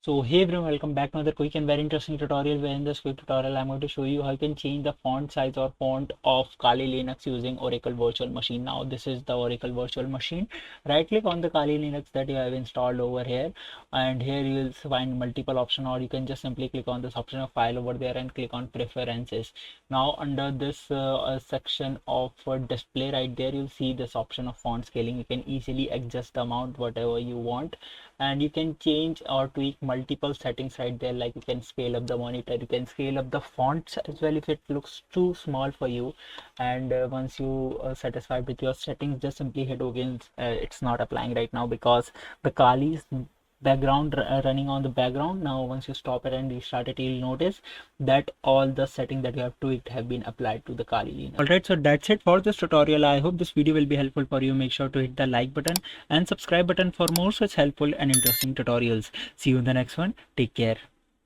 So hey everyone, welcome back to another quick and very interesting tutorial. Where in this quick tutorial I'm going to show you how you can change the font size or font of Kali Linux using Oracle Virtual Machine. Now this is the Oracle Virtual Machine. Right click on the Kali Linux that you have installed over here, and here you will find multiple options, or you can just simply click on this option of file over there and click on preferences. Now under this section of display right there, you'll see this option of font scaling. You can easily adjust the amount whatever you want, and you can change or tweak multiple settings right there. Like you can scale up the monitor, you can scale up the fonts as well if it looks too small for you. And once you satisfied with your settings, just simply hit OK. It's not applying right now because the Kali's background running on the background. Now once you stop it and restart it, you'll notice that all the settings that you have tweaked have been applied to the Kali Linux. Alright, so that's it for this tutorial. I hope this video will be helpful for you. Make sure to hit the like button and subscribe button for more such helpful and interesting tutorials. See you in the next one. Take care.